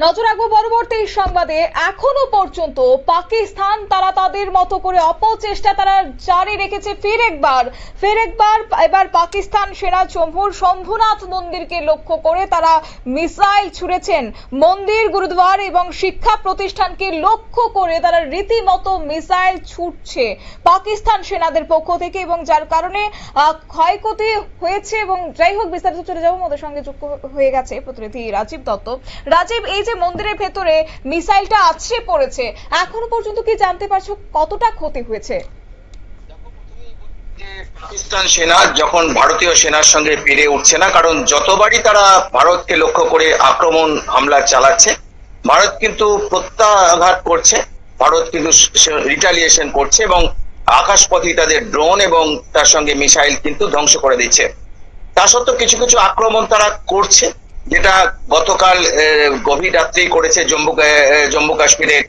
নজর রাখবো পরবর্তী সংবাদে। এখনো পর্যন্ত পাকিস্তান তারা তাদের মতো করে অপচেষ্টা তারা জারি রেখেছে। ফের একবার এবার পাকিস্তান সেনা জম্মুর শম্ভুনাথ মন্দিরকে লক্ষ্য করে তারা মিসাইল ছুড়েছেন। মন্দির, গুরুদ্বার এবং শিক্ষা প্রতিষ্ঠানকে লক্ষ্য করে তারা রীতিমতো মিসাইল ছুটছে পাকিস্তান সেনাদের পক্ষ থেকে, এবং যার কারণে ক্ষয়ক্ষতি হয়েছে। এবং যাই হোক, বিস্তারিত চলে যাবো, আমাদের সঙ্গে যুক্ত হয়ে গেছে প্রতিনিধি রাজীব দত্ত। রাজীব, এই যে মন্দিরের ভেতরে মিসাইলটা আছড়ে পড়েছে, এখনো পর্যন্ত কি জানতে পারছো কতটা ক্ষতি হয়েছে? পাকিস্তান সেনা যখন ভারতীয় সেনার সঙ্গে পেরে উঠছে না, কারণ যতবারই তারা ভারতকে লক্ষ্য করে আক্রমণ হামলা চালাচ্ছে, ভারত কিন্তু প্রত্যাঘাত করছে, ভারত কিন্তু রিটালিয়েশন করছে এবং আকাশপথে তাদের ড্রোন এবং তার সঙ্গে মিসাইল কিন্তু ধ্বংস করে দিচ্ছে। তা সত্ত্বেও কিছু কিছু আক্রমণ তারা করছে, যেটা গতকাল গভীর রাত্রেই করেছে জম্মু কাশ্মীরের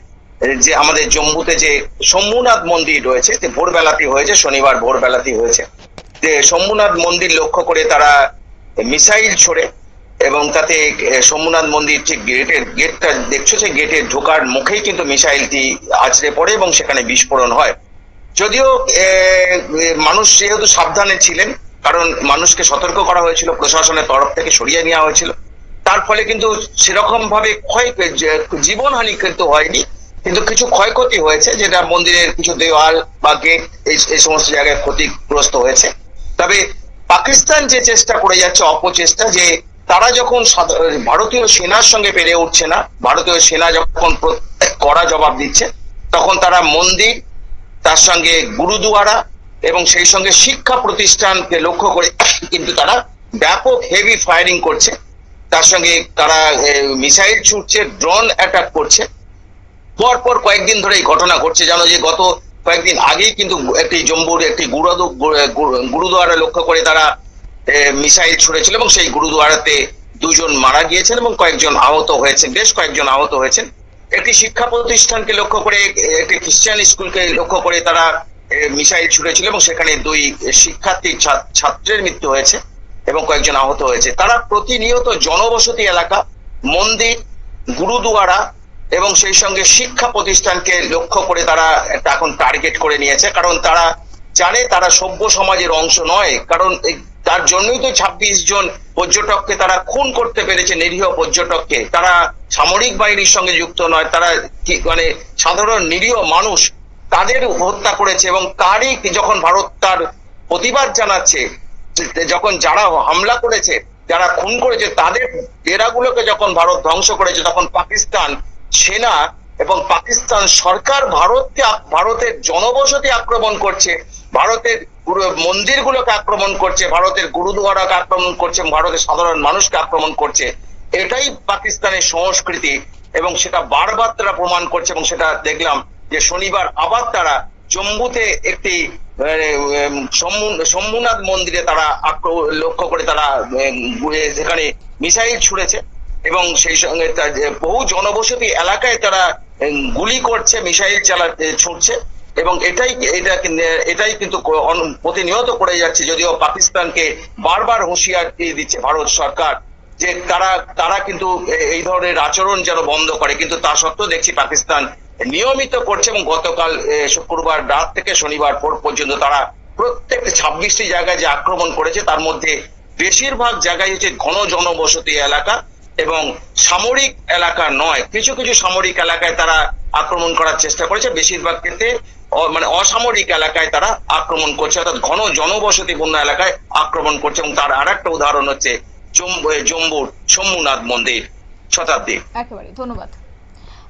যে আমাদের জম্মুতে যে শম্ভুনাথ মন্দির রয়েছে, যে ভোরবেলাতেই হয়েছে, শনিবার ভোরবেলাতেই হয়েছে, যে শম্ভুনাথ মন্দির লক্ষ্য করে তারা মিসাইল ছোড়ে এবং তাতে শম্ভুনাথ মন্দির ঠিক গেটটা দেখছো, যে গেটের ঢোকার মুখেই কিন্তু মিসাইলটি আছড়ে পড়ে এবং সেখানে বিস্ফোরণ হয়। যদিও মানুষ যেহেতু সাবধানে ছিলেন, কারণ মানুষকে সতর্ক করা হয়েছিল, প্রশাসনের তরফ থেকে সরিয়ে নেওয়া হয়েছিল, তার ফলে কিন্তু সেরকম ভাবে জীবনহানি কিন্তু হয়নি, কিন্তু কিছু ক্ষয়ক্ষতি হয়েছে, যেটা মন্দিরের কিছু দেওয়াল বা গেট এই সমস্ত জায়গায় ক্ষতিগ্রস্ত হয়েছে। তবে পাকিস্তান যে চেষ্টা করে যাচ্ছে, অপচেষ্টা, যে তারা যখন ভারতীয় সেনার সঙ্গে পেরে উঠছে না, ভারতীয় সেনা যখন কড়া জবাব দিচ্ছে, তখন তারা মন্দির, তার সঙ্গে গুরুদুয়ারা এবং সেই সঙ্গে শিক্ষা প্রতিষ্ঠানকে লক্ষ্য করে কিন্তু তারা ব্যাপক হেভি ফায়ারিং করছে। তার সঙ্গে তারা মিসাইল ছুটছে, ড্রোন অ্যাটাক করছে। পরপর কয়েকদিন ধরে এই ঘটনা ঘটছে। জানো যে গত কয়েকদিন আগেই কিন্তু একটি জম্মুর একটি গুরুদুয়ারা লক্ষ্য করে তারা মিসাইল ছুড়েছিল এবং সেই গুরুদুয়ারাতে 2 জন মারা গিয়েছেন এবং কয়েকজন আহত হয়েছেন, বেশ কয়েকজন আহত হয়েছেন। একটি শিক্ষা প্রতিষ্ঠানকে লক্ষ্য করে, একটি খ্রিস্টান স্কুলকে লক্ষ্য করে তারা মিসাইল ছুড়েছিল এবং সেখানে 2 শিক্ষার্থী ছাত্রের মৃত্যু হয়েছে এবং কয়েকজন আহত হয়েছে। তারা প্রতিনিয়ত জনবসতি এলাকা, মন্দির, গুরুদুয়ারা এবং সেই সঙ্গে শিক্ষা প্রতিষ্ঠানকে লক্ষ্য করে তারা এখন টার্গেট করে নিয়েছে, কারণ তারা জানে তারা সভ্য সমাজের অংশ নয়। কারণ তার জন্যই তো 26 জন পর্যটককে তারা খুন করতে পেরেছে, নিরীহ পর্যটককে। তারা সামরিক বাহিনীর সঙ্গে যুক্ত নয়, তারা মানে সাধারণ নিরীহ মানুষ, তাদের হত্যা করেছে। এবং তারই যখন ভারত তার প্রতিবাদ জানাচ্ছে, যখন যারা হামলা করেছে, যারা খুন করেছে, তাদের ডেরাগুলোকে যখন ভারত ধ্বংস করেছে, তখন পাকিস্তান সেনা এবং পাকিস্তান সরকার ভারতের জনবসতি আক্রমণ করছে, ভারতের মন্দিরগুলোকে আক্রমণ করছে, ভারতের গুরুদুয়ারাকে আক্রমণ করছে, ভারতের সাধারণ মানুষকে আক্রমণ করছে। এটাই পাকিস্তানের সংস্কৃতি এবং সেটা বারবার তারা প্রমাণ করছে। এবং সেটা দেখলাম যে শনিবার আবার তারা জম্মুতে একটি শম্ভুনাথ মন্দিরে তারা লক্ষ্য করে তারা সেখানে মিসাইল ছুড়েছে এবং সেই সঙ্গে বহু জনবসতি এলাকায় তারা গুলি করছে, মিসাইল ছুটছে এবং এটাই কিন্তু প্রতিনিয়ত করে যাচ্ছে। যদিও পাকিস্তানকে বারবার হুঁশিয়ারি দিচ্ছে ভারত সরকার যে তারা কিন্তু এই ধরনের আচরণ যেন বন্ধ করে, কিন্তু তা সত্ত্বেও দেখছি পাকিস্তান নিয়মিত করছে। এবং গতকাল শুক্রবার রাত থেকে শনিবার পর্যন্ত তারা প্রত্যেক 26টি জায়গায় যে আক্রমণ করেছে, তার মধ্যে বেশিরভাগ জায়গায় হচ্ছে ঘন জনবসতি এলাকা এবং সামরিক এলাকা নয়। কিছু কিছু সামরিক এলাকায় তারা আক্রমণ করার চেষ্টা করেছে, বেশিরভাগ ক্ষেত্রে মানে অসামরিক এলাকায় তারা আক্রমণ করছে, অর্থাৎ ঘন জনবসতিপূর্ণ এলাকায় আক্রমণ করছে। এবং তার আরেকটা উদাহরণ হচ্ছে জম্মুর শম্ভুনাথ মন্দির। শতাব্দী, একেবারে ধন্যবাদ।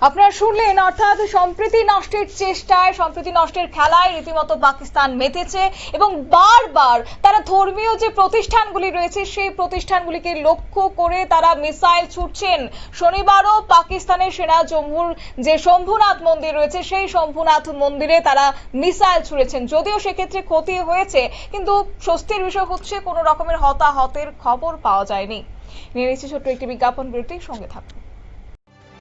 আপনারা শুনলেন, অর্থাৎ সম্প্রীতি নষ্টের চেষ্টায়, সম্প্রীতি নষ্টের খেলায় রীতিমতো পাকিস্তান মেতেছে এবং বারবার তারা ধর্মীয় যে প্রতিষ্ঠানগুলি রয়েছে সেই প্রতিষ্ঠানগুলিকে লক্ষ্য করে তারা মিসাইল ছুটছেন। শনিবারও পাকিস্তানের সেনা জম্মুর যে শম্ভুনাথ মন্দির রয়েছে সেই শম্ভুনাথ মন্দিরে তারা মিসাইল ছুড়েছেন। যদিও সেক্ষেত্রে ক্ষতি হয়েছে, কিন্তু স্বস্তির বিষয় হচ্ছে কোনো রকমের হতাহতের খবর পাওয়া যায়নি। নিয়ে নিচ্ছি ছোট্ট একটি বিজ্ঞাপন বিরতির সঙ্গে থাকুন।